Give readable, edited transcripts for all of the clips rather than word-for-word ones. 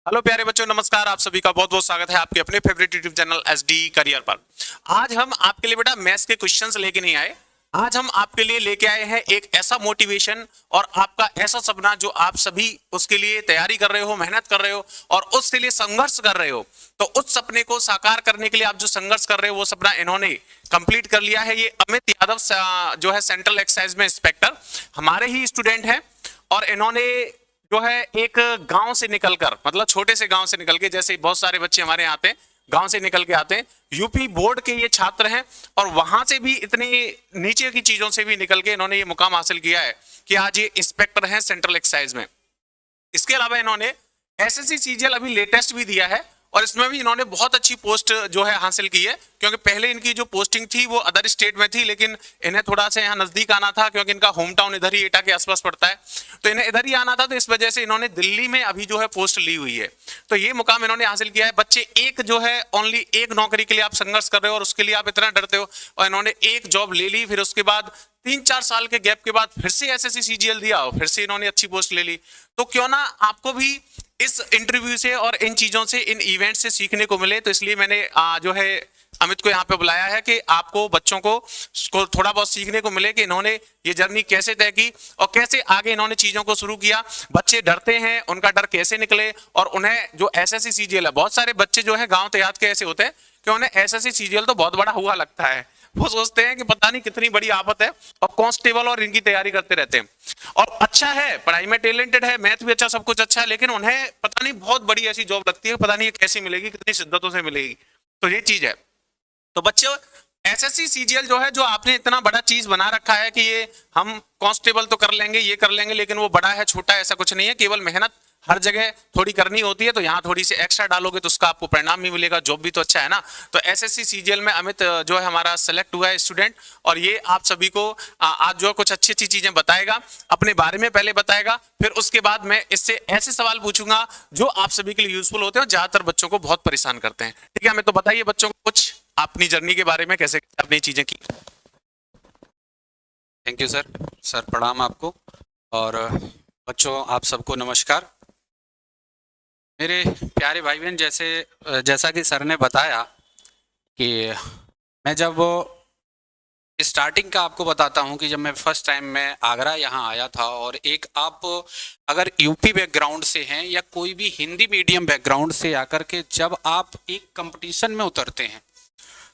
Hello प्यारे बच्चों, नमस्कार। आप सभी का बहुत बहुत स्वागत है आपके अपने favourite YouTube channel SD career पर। आज हम आपके लिए बेटा मैथ्स के क्वेश्चंस लेके नहीं आए। आज हम आपके लिए लेके आए हैं एक ऐसा मोटिवेशन और आपका ऐसा सपना जो आप सभी उसके लिए तैयारी कर रहे हो, मेहनत कर रहे हो और उसके लिए संघर्ष कर रहे हो। तो उस सपने को साकार करने के लिए आप जो संघर्ष कर रहे हो वो सपना इन्होंने कंप्लीट कर लिया है। ये अमित यादव जो है सेंट्रल एक्साइज में इंस्पेक्टर हमारे ही स्टूडेंट हैं और इन्होंने जो है एक गांव से निकलकर, मतलब छोटे से गांव से निकल के, जैसे बहुत सारे बच्चे हमारे यहाँ आते हैं गांव से निकल के आते हैं, यूपी बोर्ड के ये छात्र हैं और वहां से भी इतनी नीचे की चीजों से भी निकल के इन्होंने ये मुकाम हासिल किया है कि आज ये इंस्पेक्टर हैं सेंट्रल एक्साइज में। इसके अलावा इन्होंने एसएससी सीजीएल अभी लेटेस्ट भी दिया है और इसमें भी इन्होंने बहुत अच्छी पोस्ट जो है हासिल की है, क्योंकि पहले इनकी जो पोस्टिंग थी वो अदर स्टेट में थी, लेकिन इन्हें थोड़ा सा यहाँ नजदीक आना था क्योंकि इनका होम टाउन इधर ही एटा के आसपास पड़ता है, तो इन्हें इधर ही आना था। तो इस वजह से इन्होंने दिल्ली में अभी जो है पोस्ट ली हुई है, तो ये मुकाम इन्होंने हासिल किया है। बच्चे एक जो है ओनली एक नौकरी के लिए आप संघर्ष कर रहे हो और उसके लिए आप इतना डरते हो, और इन्होंने एक जॉब ले ली, फिर उसके बाद 3-4 साल के गैप के बाद फिर से एसएससी सीजीएल दिया और फिर से इन्होंने अच्छी पोस्ट ले ली। तो क्यों ना आपको भी इस इंटरव्यू से और इन चीजों से, इन इवेंट से सीखने को मिले। तो इसलिए मैंने जो है अमित को यहाँ पे बुलाया है कि आपको बच्चों को थोड़ा बहुत सीखने को मिले कि इन्होंने ये जर्नी कैसे तय की और कैसे आगे इन्होंने चीजों को शुरू किया। बच्चे डरते हैं, उनका डर कैसे निकले, और उन्हें जो एसएससी सीजीएल है, बहुत सारे बच्चे जो है गांव देहात के ऐसे होते हैं कि उन्हें एसएससी सीजीएल तो बहुत बड़ा हुआ लगता है। वो सोचते हैं कि पता नहीं कितनी बड़ी आफत है और कांस्टेबल और इनकी तैयारी करते रहते हैं। और अच्छा है, पढ़ाई में टैलेंटेड है, मैथ भी अच्छा, सब कुछ अच्छा है, लेकिन उन्हें पता नहीं बहुत बड़ी ऐसी जॉब लगती है, पता नहीं ये कैसी मिलेगी, कितनी शिद्दतों से मिलेगी। तो ये चीज है। तो बच्चों, एसएससी सीजीएल जो है, जो आपने इतना बड़ा चीज बना रखा है कि ये हम कांस्टेबल तो कर लेंगे, ये कर लेंगे, लेकिन वो बड़ा है छोटा ऐसा कुछ नहीं है। केवल मेहनत हर जगह थोड़ी करनी होती है, तो यहाँ थोड़ी सी एक्स्ट्रा डालोगे तो उसका आपको परिणाम भी मिलेगा, जॉब भी तो अच्छा है ना। तो एसएससी सीजीएल में अमित जो है हमारा सेलेक्ट हुआ है स्टूडेंट, और ये आप सभी को आज जो कुछ अच्छी अच्छी चीजें बताएगा, अपने बारे में पहले बताएगा, फिर उसके बाद मैं इससे ऐसे सवाल पूछूंगा जो आप सभी के लिए यूजफुल होते हैं और ज्यादातर बच्चों को बहुत परेशान करते हैं। ठीक है, हमें तो बताइए बच्चों को कुछ अपनी जर्नी के बारे में, कैसे अपनी चीजें की। Thank you sir. सर प्रणाम आपको, और बच्चों आप सबको नमस्कार। मेरे प्यारे भाई बहन, जैसा कि सर ने बताया कि मैं जब स्टार्टिंग का आपको बताता हूं कि जब मैं फर्स्ट टाइम मैं आगरा यहाँ आया था, और एक आप अगर यूपी बैकग्राउंड से हैं या कोई भी हिंदी मीडियम बैकग्राउंड से आकर के जब आप एक कंपटीशन में उतरते हैं,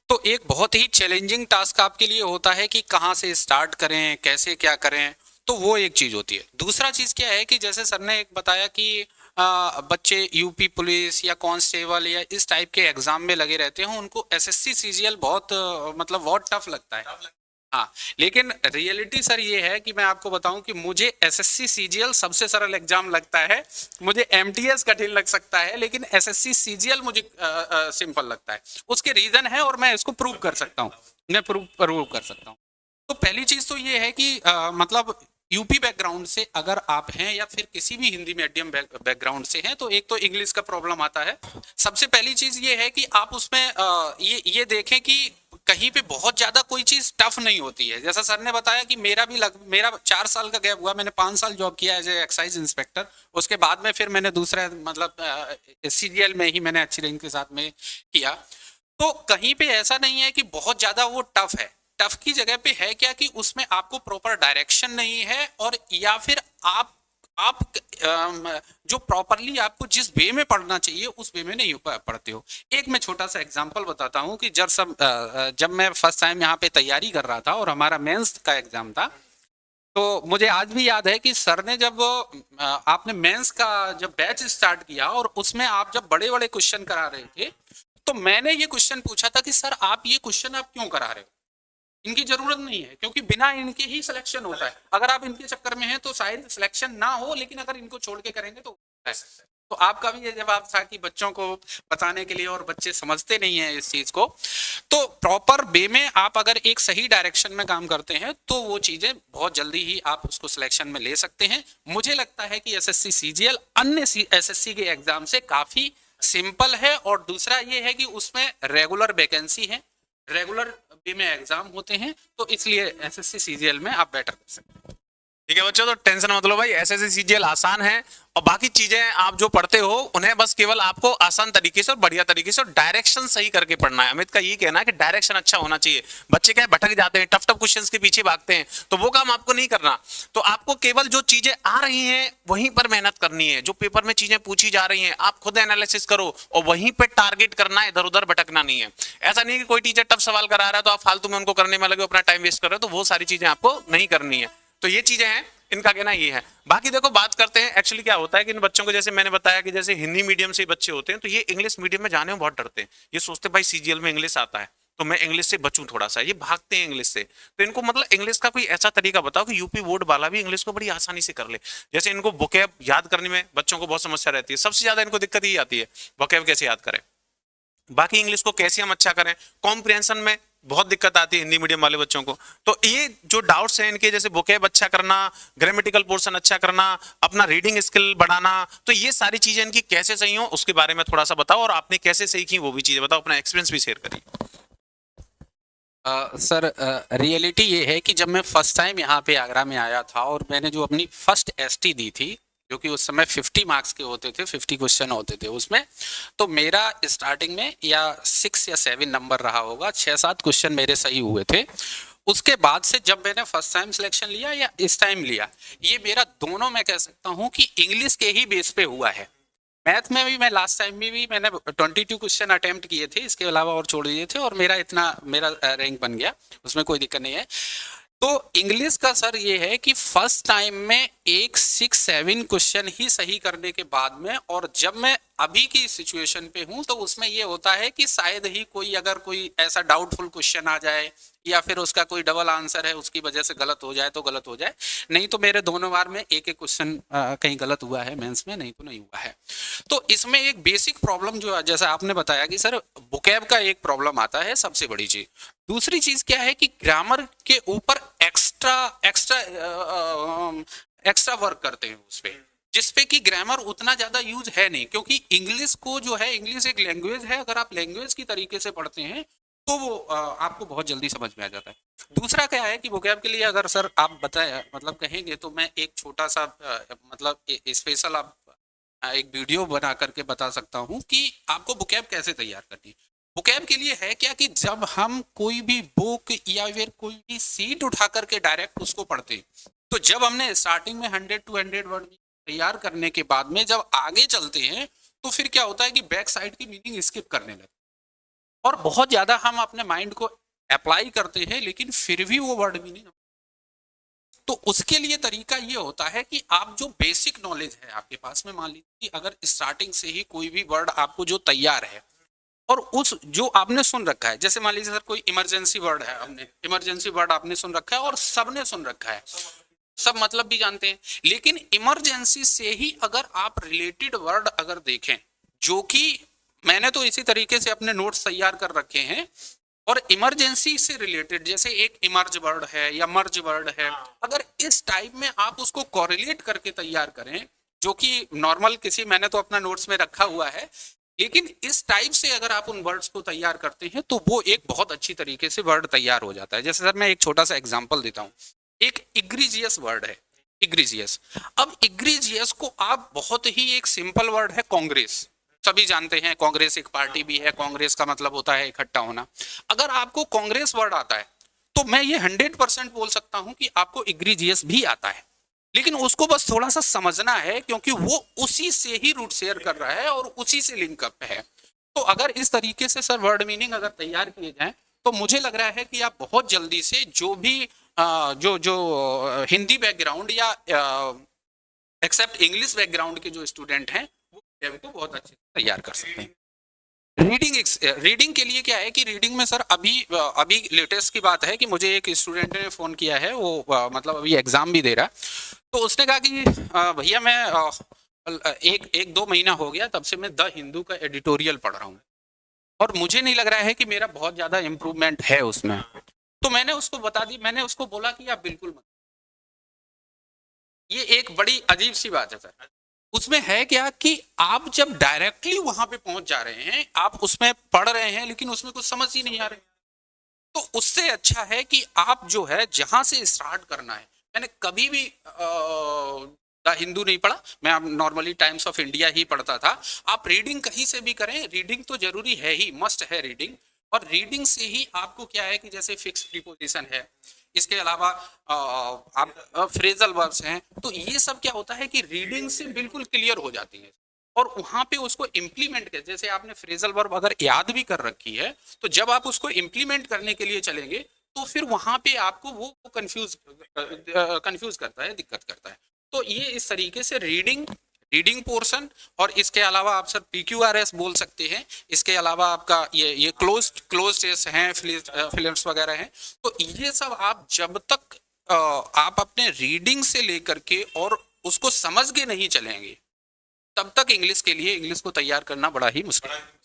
तो एक बहुत ही चैलेंजिंग टास्क आपके लिए होता है कि कहाँ से स्टार्ट करें, कैसे क्या करें। तो वो एक चीज़ होती है। दूसरा चीज़ क्या है कि जैसे सर ने एक बताया कि बच्चे यूपी पुलिस या कांस्टेबल या इस टाइप के एग्जाम में लगे रहते हैं, उनको एसएससी सीजीएल बहुत मतलब बहुत टफ लगता है। हाँ, लेकिन रियलिटी सर ये है कि मैं आपको बताऊं कि मुझे एसएससी सीजीएल सबसे सरल एग्जाम लगता है। मुझे एमटीएस कठिन लग सकता है, लेकिन एसएससी सीजीएल मुझे सिंपल लगता है। उसके रीजन है और मैं इसको प्रूव कर सकता हूँ, मैं प्रूव कर सकता हूँ। तो पहली चीज तो ये है कि मतलब यूपी बैकग्राउंड से अगर आप हैं या फिर किसी भी हिंदी मीडियम बैकग्राउंड से हैं, तो एक तो इंग्लिश का प्रॉब्लम आता है। सबसे पहली चीज ये है कि आप उसमें ये देखें कि कहीं पे बहुत ज्यादा कोई चीज टफ नहीं होती है। जैसा सर ने बताया कि मेरा 4 साल का गैप हुआ, मैंने 5 साल जॉब किया एज ए एक्साइज इंस्पेक्टर। उसके बाद में फिर मैंने दूसरा मतलब सीजीएल में ही मैंने अच्छी रैंक के साथ में किया। तो कहीं पे ऐसा नहीं है कि बहुत ज्यादा वो टफ है। टफ की जगह पे है क्या कि उसमें आपको प्रॉपर डायरेक्शन नहीं है, और या फिर आप जो प्रॉपरली आपको जिस वे में पढ़ना चाहिए उस वे में नहीं पढ़ते हो। एक मैं छोटा सा एग्जांपल बताता हूँ कि जब मैं फर्स्ट टाइम यहाँ पे तैयारी कर रहा था और हमारा मेंस का एग्जाम था, तो मुझे आज भी याद है कि सर ने जब आपने मेंस का जब बैच स्टार्ट किया और उसमें आप जब बड़े बड़े क्वेश्चन करा रहे थे, तो मैंने ये क्वेश्चन पूछा था कि सर आप ये क्वेश्चन आप क्यों करा रहे हो, इनकी जरूरत नहीं है, क्योंकि बिना इनके ही सिलेक्शन होता है। अगर आप इनके चक्कर में हैं तो शायद सिलेक्शन ना हो, लेकिन अगर इनको छोड़ के करेंगे तो है। तो आपका भी ये जवाब था कि बच्चों को बताने के लिए, और बच्चे समझते नहीं है इस चीज को। तो प्रॉपर वे में आप अगर एक सही डायरेक्शन में काम करते हैं तो वो चीजें बहुत जल्दी ही आप उसको सिलेक्शन में ले सकते हैं। मुझे लगता है कि एसएससी सीजीएल अन्य एसएससी के एग्जाम से काफी सिंपल है, और दूसरा ये है कि उसमें रेगुलर वैकेंसी है, रेगुलर वे में एग्जाम होते हैं, तो इसलिए एसएससी सीजीएल में आप बेटर कर सकते हैं। ठीक है बच्चों, तो टेंशन मत लो भाई, एसएससी सीजीएल आसान है और बाकी चीजें आप जो पढ़ते हो उन्हें बस केवल आपको आसान तरीके से और बढ़िया तरीके से और डायरेक्शन सही करके पढ़ना है। अमित का ये कहना है कि डायरेक्शन अच्छा होना चाहिए। बच्चे क्या है, भटक जाते हैं, टफ टफ क्वेश्चंस के पीछे भागते हैं, तो वो काम आपको नहीं करना। तो आपको केवल जो चीजें आ रही हैं वहीं पर मेहनत करनी है, जो पेपर में चीजें पूछी जा रही हैं आप खुद एनालिसिस करो और वहीं पे टारगेट करना है, इधर उधर भटकना नहीं है। ऐसा नहीं कि कोई टीचर टफ सवाल करा रहा है तो आप फालतू में उनको करने में लगे, अपना टाइम वेस्ट कर रहे हो, तो वो सारी चीजें आपको नहीं करनी है। तो ये चीजें हैं, इनका कहना ये है। बाकी देखो बात करते हैं एक्चुअली क्या होता है कि इन बच्चों को, जैसे मैंने बताया कि जैसे हिंदी मीडियम से बच्चे होते हैं तो ये इंग्लिश मीडियम में जाने में बहुत डरते हैं। ये सोचते हैं भाई सीजीएल में इंग्लिश आता है तो मैं इंग्लिश से बचूं थोड़ा सा, ये भागते हैं इंग्लिश से। तो इनको मतलब इंग्लिश का कोई ऐसा तरीका बताओ कि यूपी बोर्ड वाला भी इंग्लिश को बड़ी आसानी से कर ले। जैसे इनको वोकैब याद करने में बच्चों को बहुत समस्या रहती है, सबसे ज्यादा इनको दिक्कत ये आती है वोकैब कैसे याद करें, बाकी इंग्लिश को कैसे हम अच्छा करें, कॉम्प्रिहेंशन में बहुत दिक्कत आती है हिंदी मीडियम वाले बच्चों को। तो ये जो डाउट्स हैं इनके, जैसे वोकैब अच्छा करना, ग्रामेटिकल पोर्शन अच्छा करना, अपना रीडिंग स्किल बढ़ाना, तो ये सारी चीजें इनकी कैसे सही हो उसके बारे में थोड़ा सा बताओ, और आपने कैसे सीखी वो भी चीजें बताओ, अपना एक्सपीरियंस भी शेयर करिए। सर रियलिटी ये है कि जब मैं फर्स्ट टाइम यहाँ पे आगरा में आया था और मैंने जो अपनी फर्स्ट एसटी दी थी, जो कि उस समय 50 मार्क्स के होते थे, 50 क्वेश्चन होते थे उसमें, तो मेरा स्टार्टिंग में या 6 या 7 नंबर रहा होगा, 6-7 क्वेश्चन मेरे सही हुए थे। उसके बाद से जब मैंने फर्स्ट टाइम सिलेक्शन लिया या इस टाइम लिया, ये मेरा दोनों मैं कह सकता हूँ कि इंग्लिश के ही बेस पे हुआ है। मैथ में भी मैं लास्ट टाइम में भी मैंने 22 क्वेश्चन अटेम्प्ट किए थे, इसके अलावा और छोड़ दिए थे, और मेरा रैंक बन गया, उसमें कोई दिक्कत नहीं है। तो इंग्लिश का सर ये है कि फर्स्ट टाइम में 6-7 क्वेश्चन ही सही करने के बाद में, और जब मैं अभी की सिचुएशन पे हूं तो उसमें ये होता है कि शायद ही कोई अगर कोई ऐसा डाउटफुल क्वेश्चन आ जाए या फिर उसका कोई डबल आंसर है उसकी वजह से गलत हो जाए तो गलत हो जाए, नहीं तो मेरे दोनों बार में एक एक क्वेश्चन कहीं गलत हुआ है मेंस में, नहीं तो नहीं हुआ है। तो इसमें एक बेसिक प्रॉब्लम जो जैसा आपने बताया कि सर वोकैब का एक प्रॉब्लम आता है, सबसे बड़ी चीज। दूसरी चीज क्या है कि ग्रामर के ऊपर एक्स्ट्रा एक्स्ट्रा वर्क करते हैं उस पे, जिसपे कि ग्रामर उतना ज्यादा यूज है नहीं, क्योंकि इंग्लिश को जो है, इंग्लिश एक लैंग्वेज है, अगर आप लैंग्वेज की तरीके से पढ़ते हैं तो वो आपको बहुत जल्दी समझ में आ जाता है। दूसरा क्या है कि वोकैब के लिए अगर सर आप बताए मतलब कहेंगे तो मैं एक छोटा सा मतलब स्पेशल आप एक वीडियो बना करके बता सकता हूँ कि आपको वोकैब कैसे तैयार करनी है। वोकैब के लिए है क्या कि जब हम कोई भी बुक या फिर कोई भी सीट उठा करके डायरेक्ट उसको पढ़ते हैं, तो जब हमने स्टार्टिंग में 100-200 वर्ड तैयार करने के बाद में जब आगे चलते हैं तो फिर क्या होता है कि बैक साइड की मीनिंग स्किप करने लगते हैं और बहुत ज्यादा हम अपने माइंड को अप्लाई करते हैं, लेकिन फिर भी वो वर्ड मीनिंग। तो उसके लिए तरीका ये होता है कि आप जो बेसिक नॉलेज है आपके पास में, मान लीजिए अगर स्टार्टिंग से ही कोई भी वर्ड आपको जो तैयार है और उस जो आपने सुन रखा है, जैसे मान लीजिए सर कोई इमरजेंसी वर्ड है, हमने इमरजेंसी वर्ड आपने सुन रखा है और सबने सुन रखा है, सब मतलब भी जानते हैं, लेकिन इमरजेंसी से ही अगर आप रिलेटेड वर्ड अगर देखें, जो कि मैंने तो इसी तरीके से अपने नोट्स तैयार कर रखे हैं, और इमरजेंसी से रिलेटेड जैसे एक इमर्ज वर्ड है या मर्ज वर्ड है, अगर इस टाइप में आप उसको कोरिलेट करके तैयार करें, जो कि नॉर्मल किसी, मैंने तो अपना नोट्स में रखा हुआ है, लेकिन इस टाइप से अगर आप उन वर्ड्स को तैयार करते हैं तो वो एक बहुत अच्छी तरीके से वर्ड तैयार हो जाता है। जैसे सर मैं एक छोटा सा एग्जांपल देता हूँ, एक इग्रीजियस वर्ड है, इग्रीजियस। अब इग्रीजियस को आप बहुत ही एक सिंपल वर्ड है कांग्रेस, सभी जानते हैं कांग्रेस एक पार्टी भी है, कांग्रेस का मतलब होता है इकट्ठा होना। अगर आपको कांग्रेस वर्ड आता है तो मैं ये 100% बोल सकता हूं कि आपको इग्रीजियस भी आता है, लेकिन उसको बस थोड़ा सा समझना है, क्योंकि वो उसी से ही रूट शेयर कर रहा है और उसी से लिंक अप है। तो अगर इस तरीके से सर वर्ड मीनिंग अगर तैयार किए जाए तो मुझे लग रहा है कि आप बहुत जल्दी से जो भी जो हिंदी बैकग्राउंड या एक्सेप्ट इंग्लिश बैकग्राउंड के जो स्टूडेंट हैं वो को बहुत अच्छे से तैयार कर सकते हैं। रीडिंग के लिए क्या है कि रीडिंग में सर अभी लेटेस्ट की बात है कि मुझे एक स्टूडेंट ने फ़ोन किया है, वो मतलब अभी एग्ज़ाम भी दे रहा है, तो उसने कहा कि भैया मैं एक 2 महीना हो गया तब से मैं द हिंदू का एडिटोरियल पढ़ रहा हूँ और मुझे नहीं लग रहा है कि मेरा बहुत ज़्यादा इम्प्रूवमेंट है उसमें। तो मैंने उसको बता दी, मैंने उसको बोला कि आप बिल्कुल मत, ये एक बड़ी अजीब सी बात है सर। उसमें है क्या कि आप जब डायरेक्टली वहां पे पहुंच जा रहे हैं, आप उसमें पढ़ रहे हैं लेकिन उसमें कुछ समझ ही नहीं आ रही, तो उससे अच्छा है कि आप जो है जहां से स्टार्ट करना है मैंने कभी भी द हिंदू नहीं पढ़ा, मैं नॉर्मली टाइम्स ऑफ इंडिया ही पढ़ता था। आप रीडिंग कहीं से भी करें, रीडिंग तो जरूरी है ही, मस्ट है रीडिंग। और रीडिंग से ही आपको क्या है कि जैसे फिक्स प्रीपोजिशन है, इसके अलावा आप फ्रेजल वर्ब्स हैं, तो ये सब क्या होता है कि रीडिंग से बिल्कुल क्लियर हो जाती है। और वहां पे उसको इम्प्लीमेंट कर, जैसे आपने फ्रेजल वर्ब अगर याद भी कर रखी है, तो जब आप उसको इम्प्लीमेंट करने के लिए चलेंगे तो फिर वहां पे आपको वो कंफ्यूज करता है, दिक्कत करता है। तो ये इस तरीके से रीडिंग पोर्शन, और इसके अलावा आप सर PQRS बोल सकते हैं। इसके अलावा आपका ये क्लोज हैं, फिल्म्स वगैरह हैं। तो ये सब आप जब तक आप अपने रीडिंग से लेकर के और उसको समझ के नहीं चलेंगे, तब तक इंग्लिश को तैयार करना बड़ा ही मुश्किल है।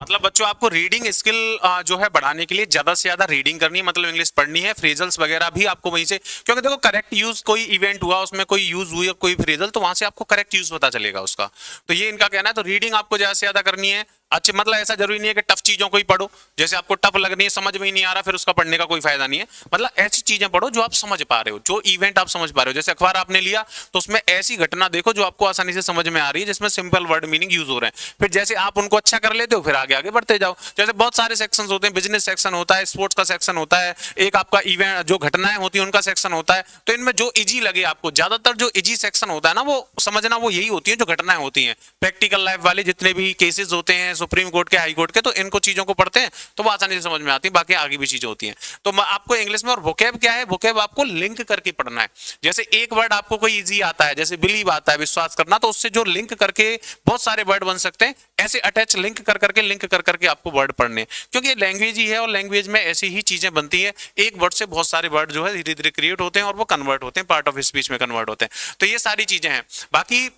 मतलब बच्चों आपको रीडिंग स्किल जो है बढ़ाने के लिए ज्यादा से ज्यादा रीडिंग करनी है, मतलब इंग्लिश पढ़नी है। फ्रेजल्स वगैरह भी आपको वहीं से, क्योंकि देखो करेक्ट यूज, कोई इवेंट हुआ उसमें कोई यूज हुई कोई फ्रेजल, तो वहां से आपको करेक्ट यूज पता चलेगा उसका। तो ये इनका कहना है। तो रीडिंग आपको ज्यादा से ज्यादा करनी है। अच्छे, मतलब ऐसा जरूरी नहीं है कि टफ चीजों को ही पढ़ो, जैसे आपको टफ लग रही है, समझ में ही नहीं आ रहा, फिर उसका पढ़ने का कोई फायदा नहीं है। मतलब ऐसी चीजें पढ़ो जो आप समझ पा रहे हो, जो इवेंट आप समझ पा रहे हो। जैसे अखबार आपने लिया तो उसमें ऐसी घटना देखो जो आपको आसानी से समझ में आ रही है, जिसमें सिंपल वर्ड मीनिंग यूज हो रहे हैं। फिर जैसे आप उनको अच्छा कर लेते हो, फिर आगे आगे बढ़ते जाओ। जैसे बहुत सारे सेक्शंस होते हैं, बिजनेस सेक्शन होता है, स्पोर्ट्स का सेक्शन होता है, एक आपका इवेंट जो घटनाएं होती है उनका सेक्शन होता है। तो इनमें जो इजी लगे आपको, ज्यादातर जो इजी सेक्शन होता है ना, वो समझना वो यही होती है जो घटनाएं होती हैं। प्रैक्टिकल लाइफ वाले जितने भी केसेस होते हैं, सुप्रीम कोर्ट के, हाई कोर्ट के, तो इनको चीजों को पढ़ते हैं तो वो आसानी से समझ में आती है। बाकी आगे भी चीजें होती हैं। तो आपको इंग्लिश में, और वोकैब क्या है, वोकैब आपको लिंक करके पढ़ना है। जैसे एक वर्ड आपको कोई इजी आता है, जैसे बिलीव आता है, विश्वास करना, तो उससे जो लिंक करके बहुत सारे वर्ड बन सकते हैं। ऐसे अटैच लिंक कर करके आपको वर्ड पढ़ने, क्योंकि ये लैंग्वेज ही है और लैंग्वेज में ऐसी ही चीजें बनती हैं। एक वर्ड से बहुत सारे वर्ड जो है धीरे धीरे क्रिएट होते हैं और वो कन्वर्ट होते हैं, पार्ट ऑफ स्पीच में कन्वर्ट होते हैं। तो ये सारी चीजें हैं। बाकी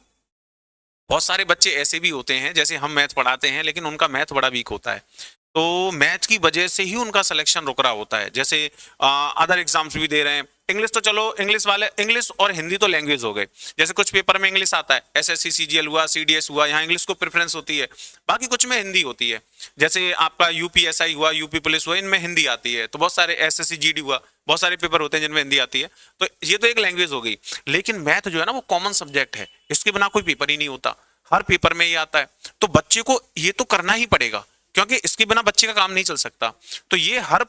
बहुत सारे बच्चे ऐसे भी होते हैं, जैसे हम मैथ पढ़ाते हैं लेकिन उनका मैथ बड़ा वीक होता है, तो मैथ की वजह से ही उनका सिलेक्शन रुक रहा होता है। जैसे अदर एग्जाम्स भी दे रहे हैं। इंग्लिश तो चलो, इंग्लिश वाले, इंग्लिश और हिंदी तो लैंग्वेज हो गए। जैसे कुछ पेपर में इंग्लिश आता है, SSC CGL हुआ, CDS हुआ, यहाँ इंग्लिश को प्रेफरेंस होती है। बाकी कुछ में हिंदी होती है। जैसे आपका UPSI हुआ, UP पुलिस हुआ, इनमें हिंदी आती है। तो बहुत सारे SSC GD हुआ, बहुत सारे पेपर होते हैं जिनमें हिंदी आती है। तो ये तो एक लैंग्वेज हो गई। लेकिन मैथ जो है ना, वो कॉमन सब्जेक्ट है, इसके बिना कोई पेपर ही नहीं होता। हर पेपर में ये आता है। तो बच्चे को ये तो करना ही पड़ेगा, क्योंकि इसके बिना बच्चे का काम नहीं चल सकता। तो ये हर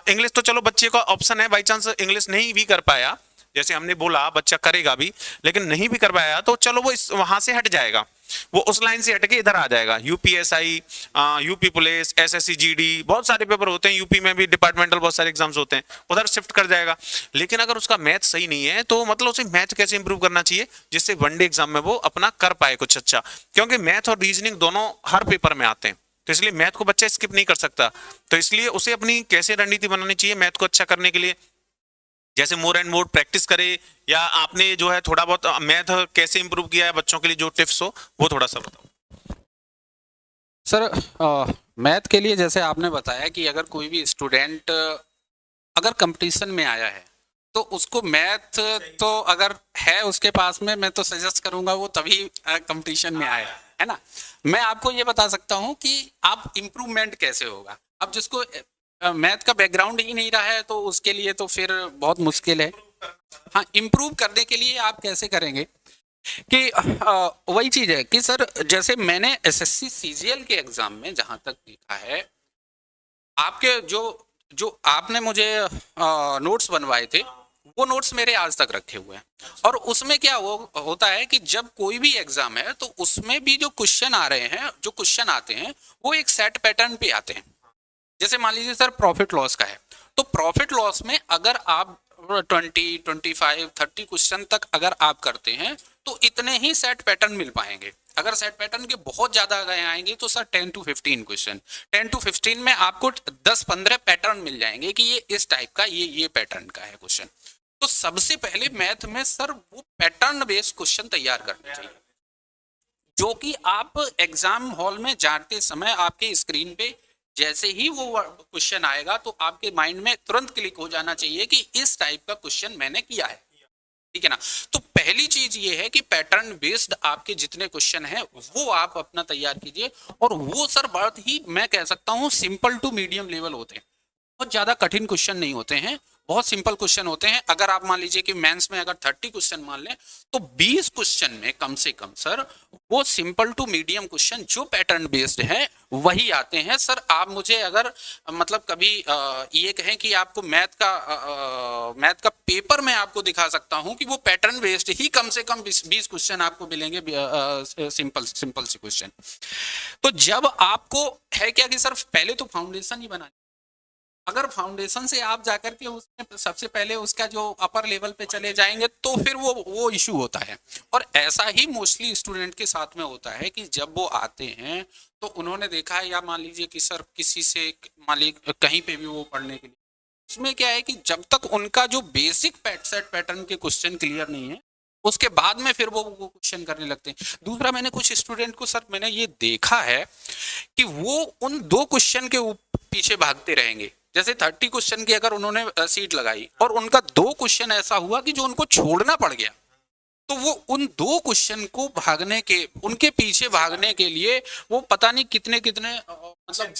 इंग्लिश तो चलो बच्चे का ऑप्शन है, बाई चांस इंग्लिश नहीं भी कर पाया, जैसे हमने बोला बच्चा करेगा भी, लेकिन नहीं भी कर पाया तो चलो वो इस वहां से हट जाएगा, वो उस लाइन से हट के इधर आ जाएगा। UPSI, UP police, SSC GD, बहुत सारे पेपर होते हैं। यूपी में भी डिपार्टमेंटल बहुत सारे एग्जाम्स होते हैं, उधर शिफ्ट कर जाएगा। लेकिन अगर उसका मैथ सही नहीं है तो मतलब उसे मैथ कैसे इंप्रूव करना चाहिए, जिससे वनडे एग्जाम में वो अपना कर पाए कुछ अच्छा। क्योंकि मैथ और रीजनिंग दोनों हर पेपर में आते हैं, तो इसलिए मैथ को बच्चा स्किप नहीं कर सकता। तो इसलिए उसे अपनी कैसे रणनीति बनानी चाहिए मैथ को अच्छा करने के लिए, जैसे मोर एंड मोर प्रैक्टिस करे, या आपने जो है थोड़ा बहुत मैथ कैसे इंप्रूव किया है बच्चों के लिए, जो टिप्स हो वो थोड़ा सा बताओ। सर मैथ के लिए जैसे आपने बताया कि अगर कोई भी स्टूडेंट अगर कंपटीशन में आया है तो उसको मैथ तो अगर है उसके पास में, मैं तो सजेस्ट करूंगा वो तभी कंपटीशन में आए, है ना। मैं आपको ये बता सकता हूँ कि आप इम्प्रूवमेंट कैसे होगा। अब जिसको मैथ का बैकग्राउंड ही नहीं रहा है तो उसके लिए तो फिर बहुत मुश्किल है। हाँ, इम्प्रूव करने के लिए आप कैसे करेंगे कि वही चीज़ है कि सर जैसे मैंने SSC CGL के एग्जाम में जहाँ तक देखा है, आपके जो जो आपने मुझे नोट्स बनवाए थे, वो नोट्स मेरे आज तक रखे हुए हैं। और उसमें क्या होता है कि जब कोई भी एग्जाम है तो उसमें भी जो क्वेश्चन आ रहे हैं, जो क्वेश्चन आते हैं वो एक सेट पैटर्न पे आते हैं। जैसे मान लीजिए सर प्रॉफिट लॉस का है, तो प्रॉफिट लॉस में अगर आप 20, 25, 30 क्वेश्चन तक अगर आप करते हैं तो इतने ही सेट पैटर्न मिल पाएंगे। अगर सेट पैटर्न के बहुत ज्यादा गए आएंगे तो सर 10 to 15 क्वेश्चन, 10 to 15 में आपको 10-15 पैटर्न मिल जाएंगे कि ये इस टाइप का, ये पैटर्न का है क्वेश्चन। तो सबसे पहले मैथ में सर वो पैटर्न बेस्ड क्वेश्चन तैयार करने चाहिए, जो कि आप एग्जाम हॉल में जाते समय आपके स्क्रीन पे जैसे ही वो क्वेश्चन आएगा तो आपके माइंड में तुरंत क्लिक हो जाना चाहिए कि इस टाइप का क्वेश्चन मैंने किया है, ठीक है ना। तो पहली चीज ये है कि पैटर्न बेस्ड आपके जितने क्वेश्चन हैं वो आप अपना तैयार कीजिए, और वो सर बहुत ही मैं कह सकता हूँ सिंपल टू मीडियम लेवल होते हैं, बहुत ज्यादा कठिन क्वेश्चन नहीं होते हैं, बहुत सिंपल क्वेश्चन होते हैं। अगर आप मान लीजिए कि मेंस में अगर 30 क्वेश्चन मान लें तो 20 क्वेश्चन में कम से कम सर वो सिंपल टू मीडियम क्वेश्चन जो पैटर्न बेस्ड है वही आते हैं सर। आप मुझे अगर मतलब कभी ये कहें कि आपको मैथ का पेपर में आपको दिखा सकता हूं कि वो पैटर्न बेस्ड ही कम से कम 20 क्वेश्चन आपको मिलेंगे, सिंपल सिंपल से क्वेश्चन। तो जब आपको है क्या कि सर पहले तो फाउंडेशन ही बनानी। अगर फाउंडेशन से आप जाकर के उसमें सबसे पहले उसका जो अपर लेवल पे चले जाएंगे तो फिर वो इशू होता है। और ऐसा ही मोस्टली स्टूडेंट के साथ में होता है कि जब वो आते हैं तो उन्होंने देखा है, या मान लीजिए कि सर किसी से मान लीजिए कहीं पे भी वो पढ़ने के लिए, उसमें क्या है कि जब तक उनका जो बेसिक सेट पैटर्न के क्वेश्चन क्लियर नहीं है उसके बाद में फिर वो क्वेश्चन करने लगते हैं। दूसरा, मैंने कुछ स्टूडेंट को सर मैंने ये देखा है कि वो उन 2 क्वेश्चन के पीछे भागते रहेंगे। जैसे 30 क्वेश्चन की अगर उन्होंने सीट लगाई और उनका 2 क्वेश्चन ऐसा हुआ कि जो उनको छोड़ना पड़ गया, तो वो उन 2 क्वेश्चन को भागने के उनके पीछे भागने के लिए वो पता नहीं कितने कितने मतलब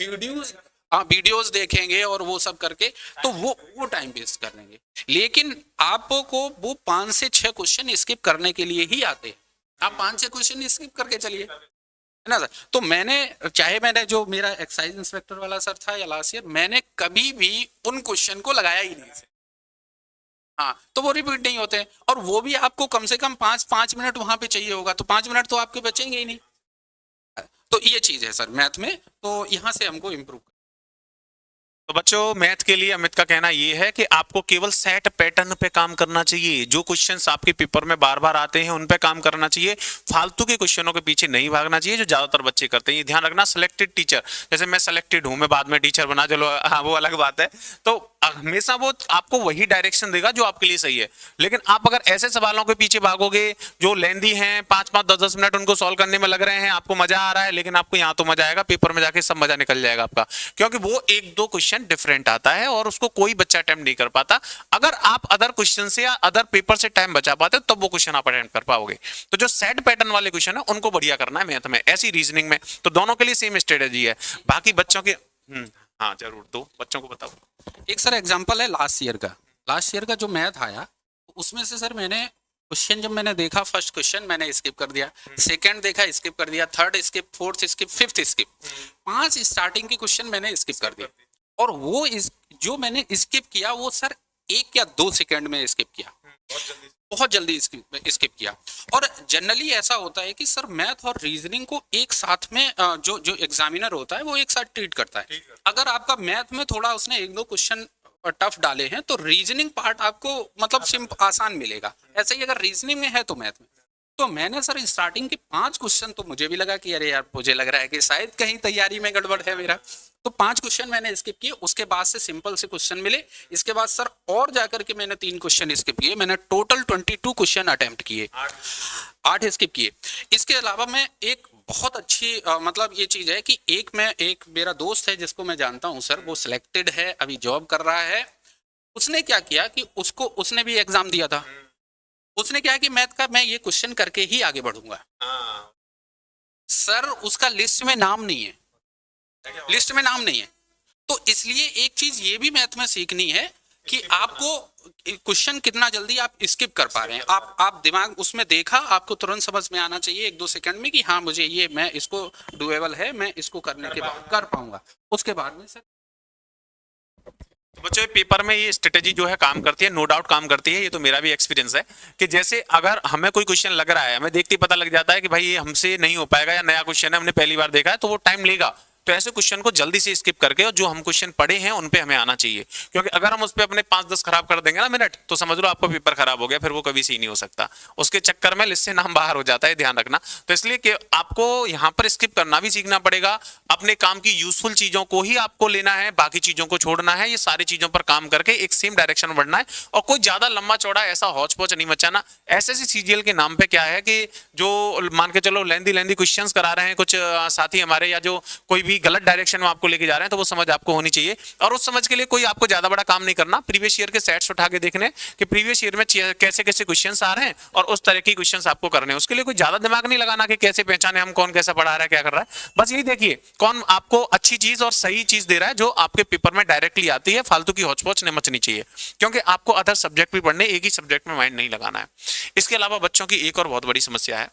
वीडियोस देखेंगे और वो सब करके तो वो टाइम वेस्ट कर लेंगे। लेकिन आपको वो 5 से 6 क्वेश्चन स्किप करने के लिए ही आते हैं। आप 5-6 क्वेश्चन स्किप करके चलिए, है ना सर। तो मैंने जो मेरा एक्साइज इंस्पेक्टर वाला सर था या लास्ट ईयर, मैंने कभी भी उन क्वेश्चन को लगाया ही नहीं सर। हाँ, तो वो रिपीट नहीं होते हैं और वो भी आपको कम से कम 5 मिनट वहां पे चाहिए होगा, तो 5 मिनट तो आपके बचेंगे ही नहीं। तो ये चीज है सर मैथ में, तो यहाँ से हमको इम्प्रूव। तो बच्चों, मैथ के लिए अमित का कहना यह है कि आपको केवल सेट पैटर्न पे काम करना चाहिए। जो क्वेश्चंस आपके पेपर में बार बार आते हैं उन पे काम करना चाहिए, फालतू के क्वेश्चनों के पीछे नहीं भागना चाहिए जो ज्यादातर बच्चे करते हैं। ये ध्यान रखना, सिलेक्टेड टीचर, जैसे मैं सिलेक्टेड हूं, मैं बाद में टीचर बना, चलो हाँ वो अलग बात है, तो हमेशा वो आपको वही डायरेक्शन देगा जो आपके लिए सही है। लेकिन आप अगर ऐसे सवालों के पीछे भागोगे जो लेंदी हैं, 5-5, 10-10 मिनट उनको सॉल्व करने में लग रहे हैं, आपको मजा आ रहा है, लेकिन आपको यहाँ तो मजा आएगा, पेपर में जाके सब मजा निकल जाएगा आपका, क्योंकि वो 1-2 क्वेश्चन डिफरेंट आता है और उसको कोई बच्चा अटेम्प्ट नहीं कर पाता। अगर आप अदर क्वेश्चन से या अदर पेपर से टाइम बचा पाते तब वो क्वेश्चन आप अटेम्प्ट कर पाओगे। तो जो सेट पैटर्न वाले क्वेश्चन है उनको बढ़िया करना है मैथ में, ऐसी रीजनिंग में, तो दोनों के लिए सेम स्ट्रेटेजी है। बाकी बच्चों के हाँ जरूर, दो बच्चों को बताओ। एक सर एग्जांपल है लास्ट ईयर का जो मैथ आया, उसमें से सर मैंने क्वेश्चन जब मैंने देखा, फर्स्ट क्वेश्चन मैंने स्किप कर दिया, सेकंड देखा स्किप कर दिया, third skip, fourth skip, fifth skip, 5 starting के क्वेश्चन मैंने स्किप कर दिया। और वो जो मैंने स्किप किया वो सर 1 या 2 सेकंड में स्किप किया, बहुत जल्दी स्किप किया। और जनरली ऐसा होता है कि सर मैथ और रीजनिंग को एक साथ में जो एग्जामिनर होता है वो एक साथ ट्रीट करता है। अगर आपका मैथ में थोड़ा उसने 1-2 क्वेश्चन टफ डाले हैं तो रीजनिंग पार्ट आपको मतलब आसान मिलेगा। ऐसे ही अगर रीजनिंग में है तो मैथ में। तो मैंने सर स्टार्टिंग के 5 क्वेश्चन तो मुझे भी लगा कि अरे यार, मुझे लग रहा है कि शायद कहीं तैयारी में गड़बड़ है मेरा, तो 5 क्वेश्चन मैंने स्किप किए। उसके बाद से सिंपल से क्वेश्चन मिले, इसके बाद सर और जाकर के मैंने 3 क्वेश्चन स्किप किए। मैंने टोटल 22 क्वेश्चन अटेम्प्ट किए, 8 स्किप किए। इसके अलावा मैं एक बहुत अच्छी मतलब ये चीज है कि एक मेरा दोस्त है जिसको मैं जानता हूँ सर, वो सिलेक्टेड है, अभी जॉब कर रहा है। उसने क्या किया कि उसने भी एग्जाम दिया था। उसने क्या कि मैथ का मैं ये क्वेश्चन करके ही आगे बढ़ूंगा। सर उसका लिस्ट में नाम नहीं है, लिस्ट में नाम नहीं है। तो इसलिए एक चीज ये भी मैथ में सीखनी है कि आपको क्वेश्चन कितना जल्दी आप स्किप कर पा रहे हैं। आप दिमाग उसमें देखा, आपको तुरंत समझ में आना चाहिए 1-2 सेकंड में कि हाँ मुझे ये, मैं इसको डुएबल है, मैं इसको करने के बाद कर पाऊंगा। उसके बाद में सर तो बच्चों, पेपर में ये स्ट्रेटेजी जो है काम करती है, नो डाउट काम करती है। ये तो मेरा भी एक्सपीरियंस है कि जैसे अगर हमें कोई क्वेश्चन लग रहा है, हमें देखते ही पता लग जाता है कि भाई ये हमसे नहीं हो पाएगा या नया क्वेश्चन है, हमने पहली बार देखा है, तो वो टाइम लेगा। तो ऐसे क्वेश्चन को जल्दी से स्किप करके और जो हम क्वेश्चन पढ़े हैं उन पे हमें आना चाहिए, क्योंकि अगर हम उस पे अपने 5-10 खराब कर देंगे ना मिनट, तो समझ लो आपका पेपर खराब हो गया, फिर वो कभी सही नहीं हो सकता। उसके चक्कर में लिस्ट से नाम बाहर हो जाता है, ध्यान रखना। तो इसलिए कि आपको यहाँ पर स्किप करना भी सीखना पड़ेगा। अपने काम की यूजफुल चीजों को ही आपको लेना है, बाकी चीजों को छोड़ना है। ये सारी चीजों पर काम करके एक सेम डायरेक्शन में बढ़ना है और कोई ज्यादा लंबा चौड़ा ऐसा हौच पौच नहीं मचाना। एसएससी सीजीएल के नाम पे क्या है कि जो मान के चलो लेंदी क्वेश्चंस करा रहे हैं कुछ साथी हमारे, या जो कोई भी भी गलत डायरेक्शन में आपको लेके जा रहे हैं तो वो समझ आपको होनी चाहिए। और उस समझ के लिए कोई आपको ज्यादा बड़ा काम नहीं करना, प्रीवियस ईयर के सेट्स उठा के देखने कि प्रीवियस ईयर में कैसे कैसे क्वेश्चंस आ रहे हैं और उस तरह के क्वेश्चंस आपको करने हैं। उसके लिए कोई ज्यादा दिमाग नहीं लगाना कि कैसे पहचाने हम कौन कैसा पढ़ा रहा है क्या कर रहा है। बस यही देखिए कौन आपको अच्छी चीज और सही चीज दे रहा है जो आपके पेपर में डायरेक्टली आती है। फालतू की हौच-पौच नहीं मचनी चाहिए, क्योंकि आपको अदर सब्जेक्ट भी पढ़ने, एक ही सब्जेक्ट में माइंड नहीं लगाना है। इसके अलावा बच्चों की एक और बहुत बड़ी समस्या है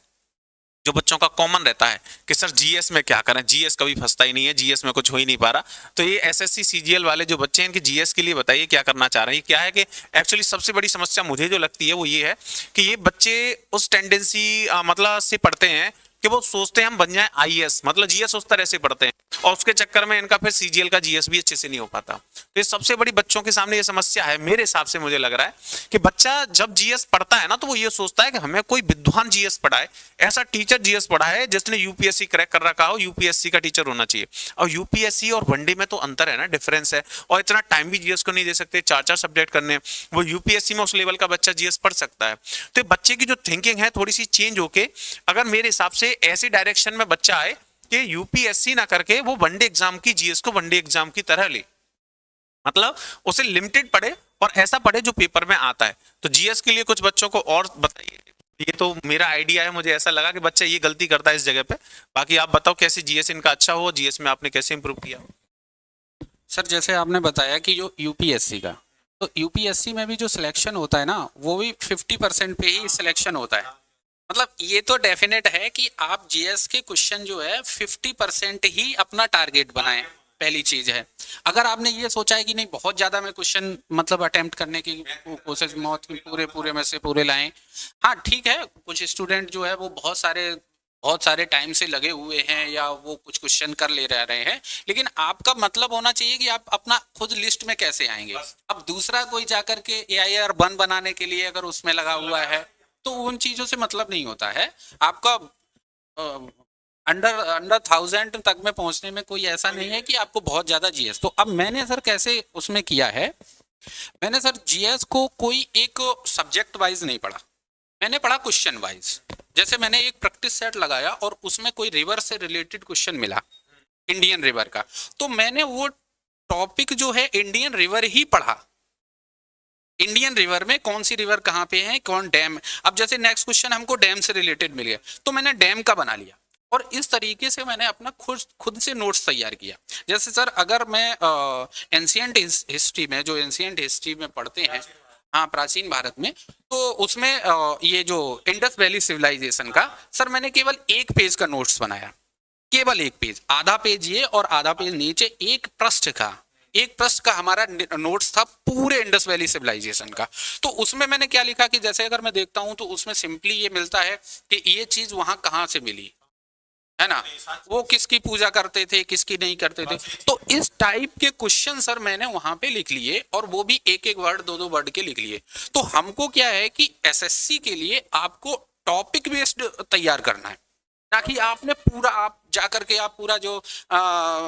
जो बच्चों का कॉमन रहता है कि सर जीएस में क्या करें, जीएस कभी फंसता ही नहीं है, जीएस में कुछ हो ही नहीं पा रहा। तो ये एसएससी सीजीएल वाले जो बच्चे हैं इनके जीएस के लिए बताइए क्या करना चाह रहे हैं। ये क्या है कि एक्चुअली सबसे बड़ी समस्या मुझे जो लगती है वो ये है कि ये बच्चे उस टेंडेंसी मतलब से पढ़ते हैं कि वो सोचते हैं हम बन जाएं आईएएस, मतलब जीएस उस तरह से पढ़ते हैं और उसके चक्कर में इनका फिर सीजीएल का जीएस भी अच्छे से नहीं हो पाता। तो ये सबसे बड़ी बच्चों के सामने ये समस्या है मेरे हिसाब से। मुझे लग रहा है कि बच्चा जब जीएस पढ़ता है ना तो वो ये सोचता है कि हमें कोई विद्वान जीएस पढ़ाए, ऐसा टीचर जीएस पढ़ाए जिसने यूपीएससी क्रैक कर रखा हो, यूपीएससी का टीचर होना चाहिए। और यूपीएससी और वनडे में तो अंतर है ना, डिफरेंस है। और इतना टाइम भी जीएस को नहीं दे सकते, 4-4 सब्जेक्ट करने। वो यूपीएससी में उस लेवल का बच्चा जीएस पढ़ सकता है। तो बच्चे की जो थिंकिंग है थोड़ी सी चेंज होके अगर मेरे हिसाब से ऐसी डायरेक्शन में बच्चा आए कि यूपीएससी ना करके वो वनडे एग्जाम की जीएस को वनडे एग्जाम की तरह ले, मतलब उसे लिमिटेड पढ़े और ऐसा पढ़े जो पेपर में आता है। तो जीएस के लिए कुछ बच्चों को और बताइए। ये तो मेरा आइडिया है, मुझे ऐसा लगा कि बच्चा ये गलती करता है इस जगह पे। बाकी आप बताओ कैसे जीएस इनका अच्छा हो, जीएस में आपने कैसे इंप्रूव किया। सर जैसे आपने बताया कि जो यूपीएससी का, तो यूपीएससी में भी जो सिलेक्शन होता है ना वो भी 50% पे ही सिलेक्शन होता है। मतलब ये तो डेफिनेट है कि आप जीएस के क्वेश्चन जो है 50% ही अपना टारगेट बनाएं, पहली चीज है। अगर आपने ये सोचा है कि नहीं बहुत ज्यादा मैं क्वेश्चन मतलब अटेम्प्ट करने की कोशिश मौत की पूरे में से पूरे लाएं, हाँ ठीक है, कुछ स्टूडेंट जो है वो बहुत सारे टाइम से लगे हुए हैं या वो कुछ क्वेश्चन कर ले रहे हैं, लेकिन आपका मतलब होना चाहिए कि आप अपना खुद लिस्ट में कैसे आएंगे। अब दूसरा कोई जाकर के AIR 1 बनाने के लिए अगर उसमें लगा हुआ है तो उन चीजों से मतलब नहीं होता है। आपका अंडर 1000 तक में पहुंचने में कोई ऐसा नहीं है कि आपको बहुत ज्यादा जीएस। तो अब मैंने सर कैसे उसमें किया है, मैंने सर जीएस को कोई एक सब्जेक्ट वाइज नहीं पढ़ा, मैंने पढ़ा क्वेश्चन वाइज। जैसे मैंने एक प्रैक्टिस सेट लगाया और उसमें कोई रिवर से रिलेटेड क्वेश्चन मिला, इंडियन रिवर का, तो मैंने वो टॉपिक जो है इंडियन रिवर ही पढ़ा। इंडियन रिवर में कौन सी रिवर कहाँ पे है, कौन डैम। अब जैसे नेक्स्ट क्वेश्चन हमको डैम से रिलेटेड मिल गया तो मैंने डैम का बना लिया और इस तरीके से मैंने अपना खुद से नोट्स तैयार किया। जैसे सर अगर मैं एंशिएंट हिस्ट्री में, जो एंशिएंट हिस्ट्री में पढ़ते हैं, हाँ प्राचीन भारत में, तो उसमें ये जो इंडस वैली सिविलाइजेशन का सर मैंने केवल एक पेज का नोट्स बनाया, केवल एक पेज, आधा पेज ये और आधा पेज नीचे एक पृष्ठ का हमारा नोट्स था पूरे इंडस वैली सिविलाइजेशन का। तो उसमें मैंने क्या लिखा कि जैसे अगर मैं देखता हूं तो उसमें सिंपली ये मिलता है कि ये चीज वहां कहां से मिली है ना, वो किसकी पूजा करते थे, किसकी नहीं करते थे। तो इस टाइप के क्वेश्चन सर मैंने वहां पे लिख लिए और वो भी एक वर्ड 2 वर्ड के लिख लिए। तो हमको क्या है कि एसएससी के लिए आपको टॉपिक बेस्ड तैयार करना है, ना कि आपने पूरा आप जाकर के आप पूरा जो